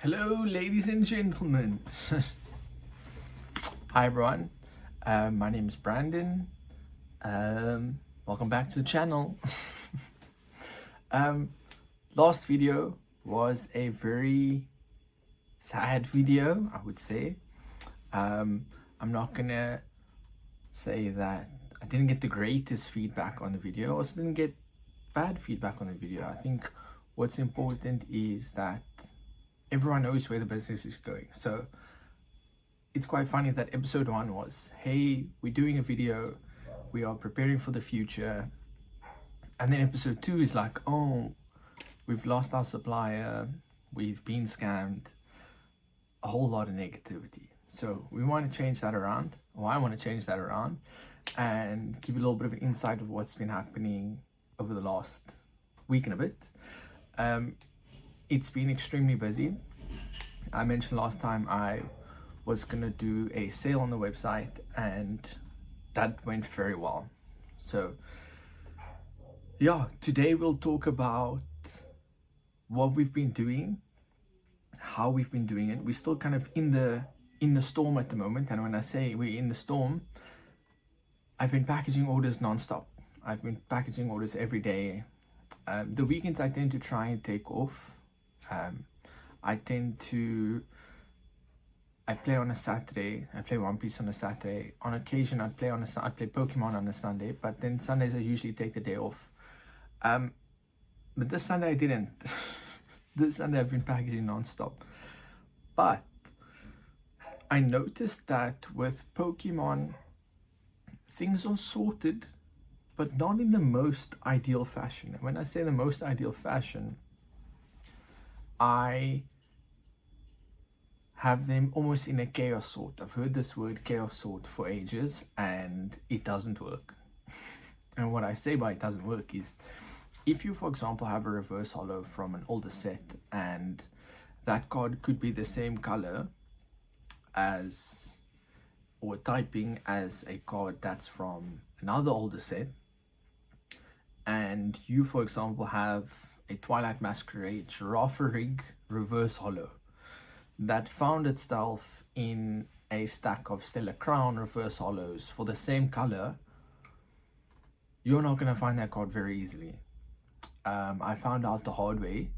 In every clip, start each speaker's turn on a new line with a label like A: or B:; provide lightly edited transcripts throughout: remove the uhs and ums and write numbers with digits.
A: Hello, ladies and gentlemen. Hi, everyone. My name is Brandon. Welcome back to the channel. Last video was a very sad video, I would say. I'm not gonna say that I didn't get the greatest feedback on the video. I also didn't get bad feedback on the video. I think what's important is that everyone knows where the business is going. So it's quite funny that episode 1 was, hey, we're doing a video, we are preparing for the future. And then episode 2 is like, oh, we've lost our supplier, we've been scammed, a whole lot of negativity. So we want to change that around, or I want to change that around and give you a little bit of an insight of what's been happening over the last week and a bit. It's been extremely busy. I mentioned last time I was gonna do a sale on the website, and that went very well. So yeah, today we'll talk about what we've been doing, how we've been doing it. We're still kind of in the storm at the moment, and when I say we're in the storm, I've been packaging orders non-stop. I've been packaging orders every day. The weekends I tend to try and take off. I play on a Saturday. I play One Piece on a Saturday. On occasion, I'd play Pokemon on a Sunday, but then Sundays I usually take the day off. But this Sunday I didn't. This Sunday I've been packaging non-stop. But I noticed that with Pokemon, things are sorted, but not in the most ideal fashion. And when I say the most ideal fashion, I have them almost in a chaos sort. I've heard this word chaos sort for ages, and it doesn't work. And what I say by it doesn't work is, if you, for example, have a reverse holo from an older set, and that card could be the same color as, or typing as a card that's from another older set, and you, for example, have a Twilight Masquerade Giraffe Rig reverse holo that found itself in a stack of Stellar Crown reverse holos for the same color, you're not going to find that card very easily. I found out the hard way,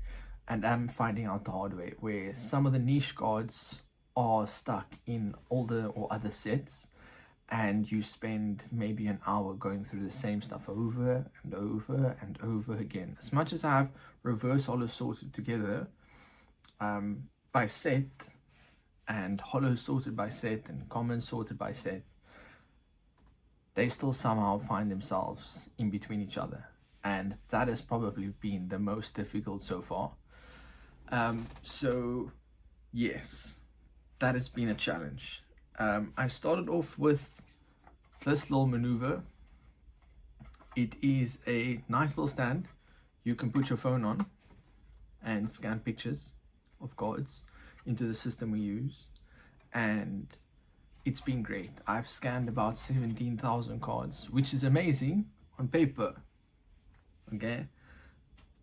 A: and I'm finding out the hard way, where some of the niche cards are stuck in older or other sets, and you spend maybe an hour going through the same stuff over and over and over again. As much as I have reverse holos sorted together by set, and holos sorted by set, and commons sorted by set, they still somehow find themselves in between each other. And that has probably been the most difficult so far. So yes, that has been a challenge. I started off with this little maneuver. It is a nice little stand you can put your phone on and scan pictures of cards into the system we use, and it's been great. I've scanned about 17,000 cards, which is amazing on paper, okay?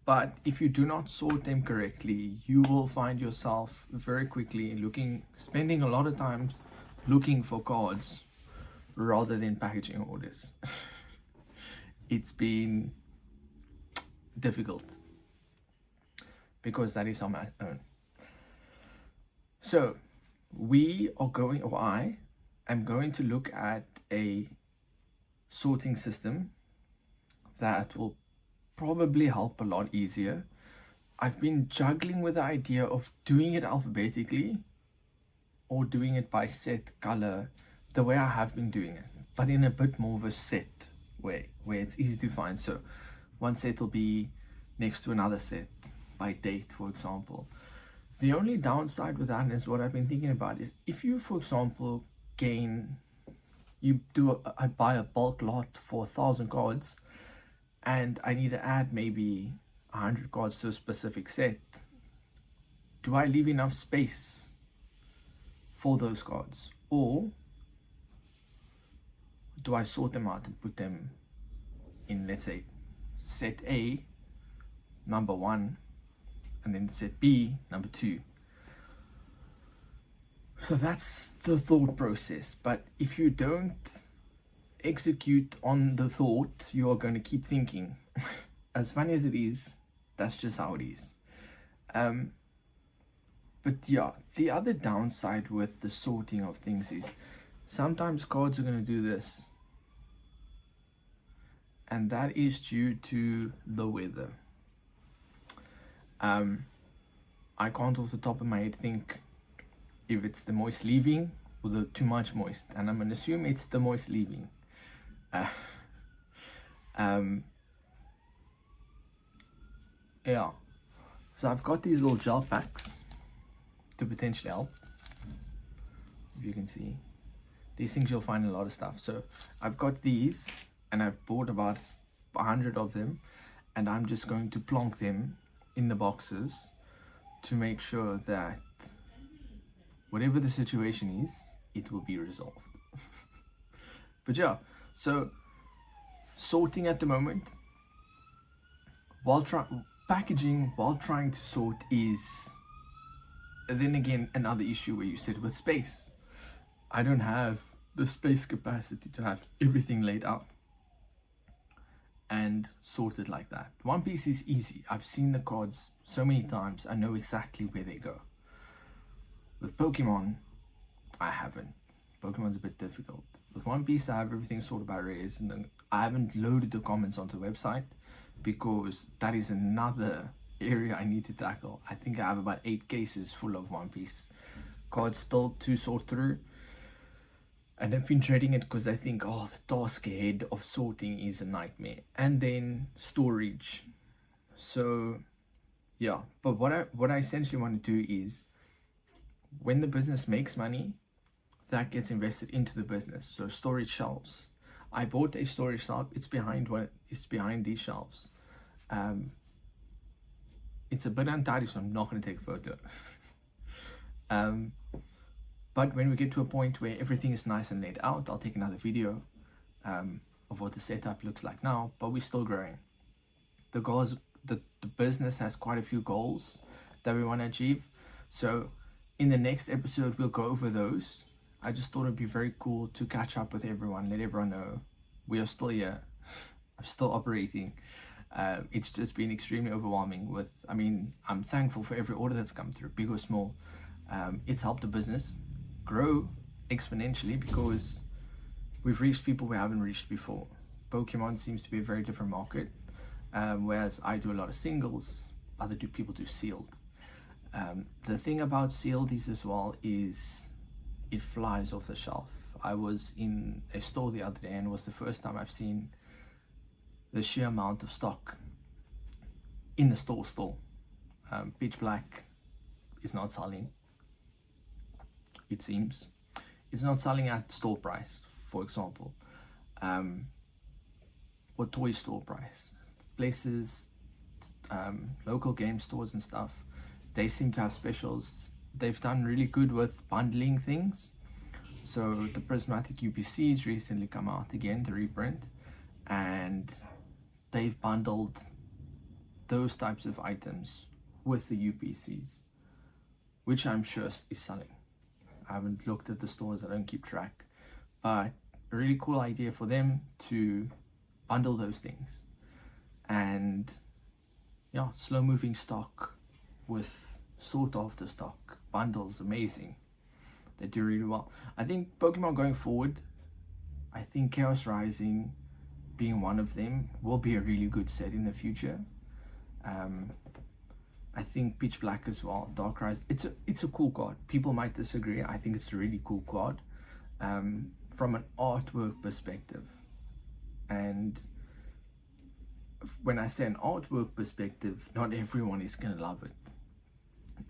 A: But if you do not sort them correctly, you will find yourself very quickly spending a lot of time looking for cards rather than packaging orders. It's been difficult because that is on my own. So I am going to look at a sorting system that will probably help a lot easier. I've been juggling with the idea of doing it alphabetically or doing it by set color, the way I have been doing it, but in a bit more of a set way, where it's easy to find. So one set will be next to another set by date, for example. The only downside with that is what I've been thinking about is, if you, for example, I buy a bulk lot for 1,000 cards, and I need to add maybe 100 cards to a specific set. Do I leave enough space for those cards, or do I sort them out and put them in, let's say, set A number 1, and then set B number 2? So that's the thought process. But if you don't execute on the thought, you are going to keep thinking. As funny as it is, that's just how it is. But yeah, the other downside with the sorting of things is sometimes cards are going to do this, and that is due to the weather. I can't off the top of my head think if it's the moist leaving or the too much moist, and I'm going to assume it's the moist leaving. Yeah, so I've got these little gel packs to potentially help. If you can see, these things you'll find in a lot of stuff. So I've got these, and I've bought about 100 of them, and I'm just going to plonk them in the boxes to make sure that whatever the situation is, it will be resolved. But yeah, so sorting at the moment, packaging while trying to sort is then again another issue where you sit with space. I don't have the space capacity to have everything laid out and sorted like that. One Piece is easy. I've seen the cards so many times, I know exactly where they go. With Pokemon, I haven't. Pokemon's a bit difficult. With One Piece, I have everything sorted by rares, and then I haven't loaded the comments onto the website because that is another area I need to tackle. I think I have about 8 cases full of One Piece cards still to sort through, and I've been dreading it because I think, oh, the task ahead of sorting is a nightmare, and then storage. So yeah, but what I essentially want to do is, when the business makes money, that gets invested into the business. So storage shelves. I bought a storage shelf. It's behind these shelves. It's a bit untidy, so I'm not going to take a photo. But when we get to a point where everything is nice and laid out, I'll take another video of what the setup looks like now. But we're still growing. The goals, the business has quite a few goals that we want to achieve. So in the next episode, we'll go over those. I just thought it'd be very cool to catch up with everyone, let everyone know we are still here. I'm still operating. It's just been extremely overwhelming I'm thankful for every order that's come through, big or small. It's helped the business grow exponentially because we've reached people we haven't reached before. Pokemon seems to be a very different market, whereas I do a lot of singles, other people do sealed. The thing about sealed is as well is it flies off the shelf. I was in a store the other day and it was the first time I've seen the sheer amount of stock in the store still. Pitch Black is not selling, it seems. It's not selling at store price, for example, or toy store price. Places, local game stores and stuff, they seem to have specials. They've done really good with bundling things. So the Prismatic UPCs recently come out again, the reprint, and they've bundled those types of items with the UPCs, which I'm sure is selling. I haven't looked at the stores, I don't keep track, but a really cool idea for them to bundle those things. And yeah, slow moving stock with sought after stock bundles, amazing. They do really well. I think Pokemon going forward, I think Chaos Rising being one of them will be a really good set in the future. I think Pitch Black as well, Dark Rise, it's a cool card. People might disagree. I think it's a really cool card from an artwork perspective. And when I say an artwork perspective, not everyone is gonna love it.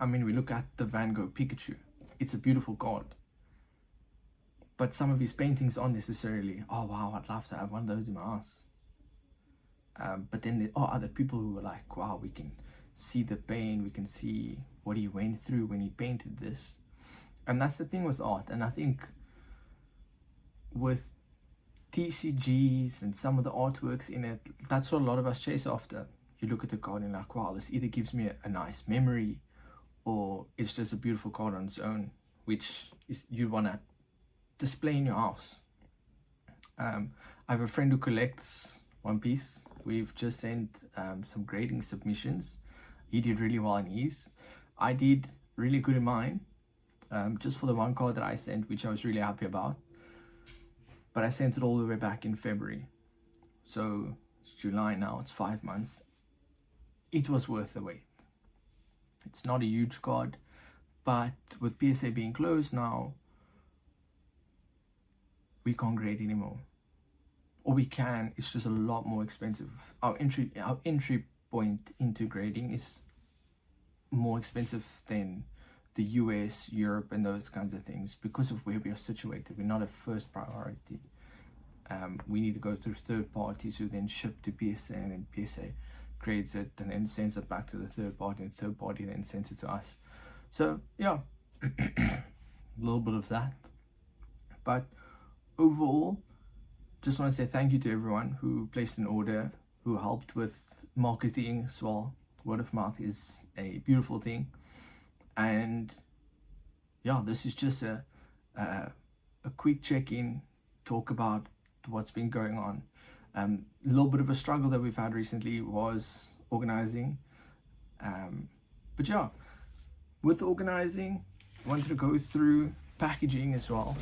A: We look at the Van Gogh Pikachu. It's a beautiful card, but some of his paintings aren't necessarily, oh wow, I'd love to have one of those in my house. But then there are other people who are like, wow, we can see the pain, we can see what he went through when he painted this. And that's the thing with art. And I think with TCGs and some of the artworks in it, that's what a lot of us chase after. You look at the card and you're like, wow, this either gives me a nice memory, or it's just a beautiful card on its own. which is you want to display in your house. I have a friend who collects One Piece. We've just sent some grading submissions. He did really well in his. I did really good in mine, just for the one card that I sent, which I was really happy about. But I sent it all the way back in February. So it's July now, it's 5 months. It was worth the wait. It's not a huge card, but with PSA being closed now, we can't grade anymore. Or we can, it's just a lot more expensive. Our entry point into grading is more expensive than the US, Europe, and those kinds of things because of where we are situated. We're not a first priority. We need to go through third parties who then ship to PSA, and then PSA grades it and then sends it back to the third party, and third party then sends it to us. So yeah, a little bit of that. But overall, just want to say thank you to everyone who placed an order, who helped with marketing as well. Word of mouth is a beautiful thing. And yeah, this is just a quick check-in, talk about what's been going on. A little bit of a struggle that we've had recently was organizing. But yeah, with organizing, I wanted to go through packaging as well.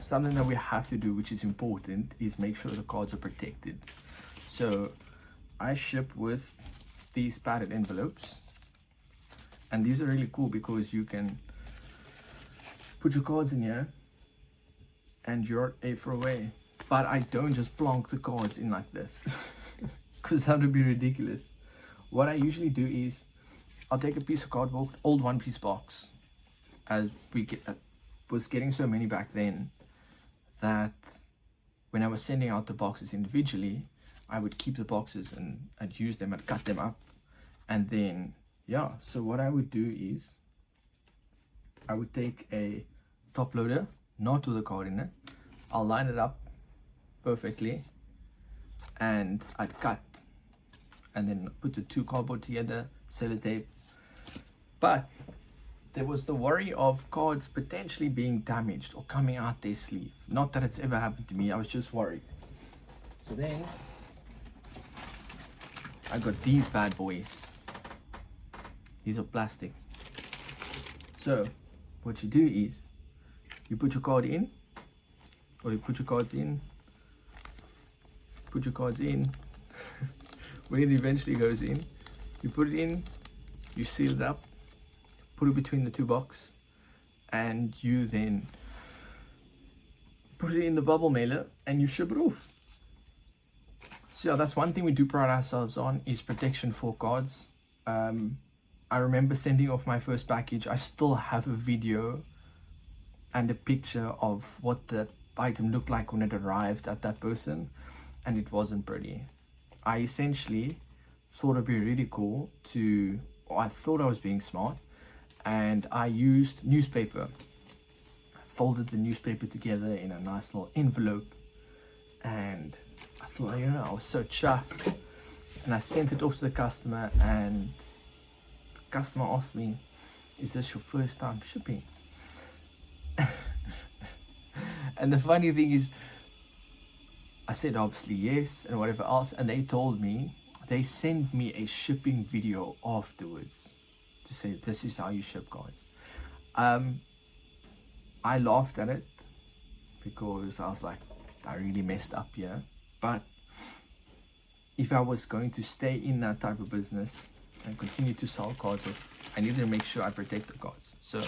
A: Something that we have to do, which is important, is make sure the cards are protected. So I ship with these padded envelopes, and these are really cool because you can put your cards in here and you're A4 away. But I don't just plonk the cards in like this because that would be ridiculous. What I usually do is I'll take a piece of cardboard, old one-piece box, as we was getting so many back then that when I was sending out the boxes individually, I would keep the boxes and I'd use them, I'd cut them up, and then yeah, so what I would do is I would take a top loader, not with a card in it, I'll line it up perfectly, and I'd cut and then put the two cardboard together, sellotape. But there was the worry of cards potentially being damaged or coming out their sleeve. Not that it's ever happened to me, I was just worried. So then I got these bad boys. These are plastic. So what you do is you put your card in, or you put your cards in, put your cards in. When it eventually goes in, you put it in, you seal it up, put it between the two boxes, and you then put it in the bubble mailer and you ship it off. So yeah, that's one thing we do pride ourselves on, is protection for cards. I remember sending off my first package. I still have a video and a picture of what the item looked like when it arrived at that person, and it wasn't pretty. I essentially thought it'd be really cool to, or I thought I was being smart, and I used newspaper. Folded the newspaper together in a nice little envelope, and I thought, you know, I was so chuffed, and I sent it off to the customer, and the customer asked me, is this your first time shipping? And the funny thing is, I said obviously yes and whatever else, and they told me, they sent me a shipping video afterwards to say this is how you ship cards. I laughed at it because I was like, I really messed up here. But if I was going to stay in that type of business and continue to sell cards, I needed to make sure I protect the cards. So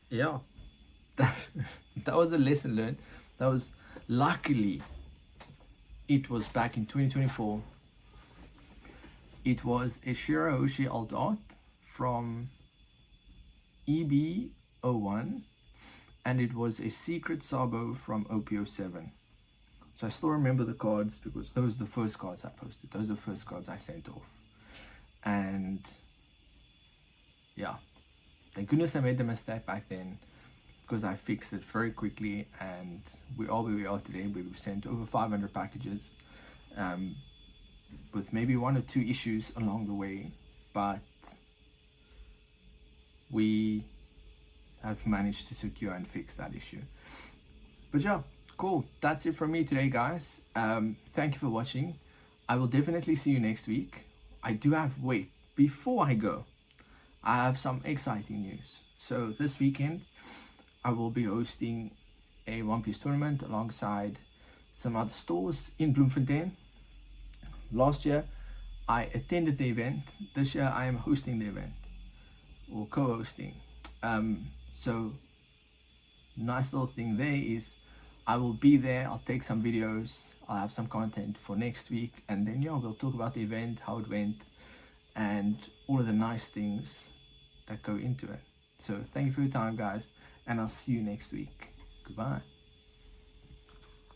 A: yeah, that was a lesson learned. That was, luckily, it was back in 2024. It was a Shirahoshi Alt Art from EB01, and it was a Secret Sabo from OP07. So I still remember the cards because those are the first cards I posted. Those are the first cards I sent off. And yeah, thank goodness I made the mistake back then, because I fixed it very quickly, and we are where we are today. We've sent over 500 packages, with maybe 1 or 2 issues along the way, but we have managed to secure and fix that issue. But yeah, cool. That's it from me today, guys. Thank you for watching. I will definitely see you next week. I do have, wait, before I go, I have some exciting news. So this weekend, I will be hosting a One Piece tournament alongside some other stores in Bloemfontein. Last year, I attended the event. This year, I am hosting the event, or co-hosting. So nice little thing there is I will be there. I'll take some videos. I'll have some content for next week, and then yeah, we'll talk about the event, how it went, and all of the nice things that go into it. So thank you for your time, guys, and I'll see you next week. Goodbye.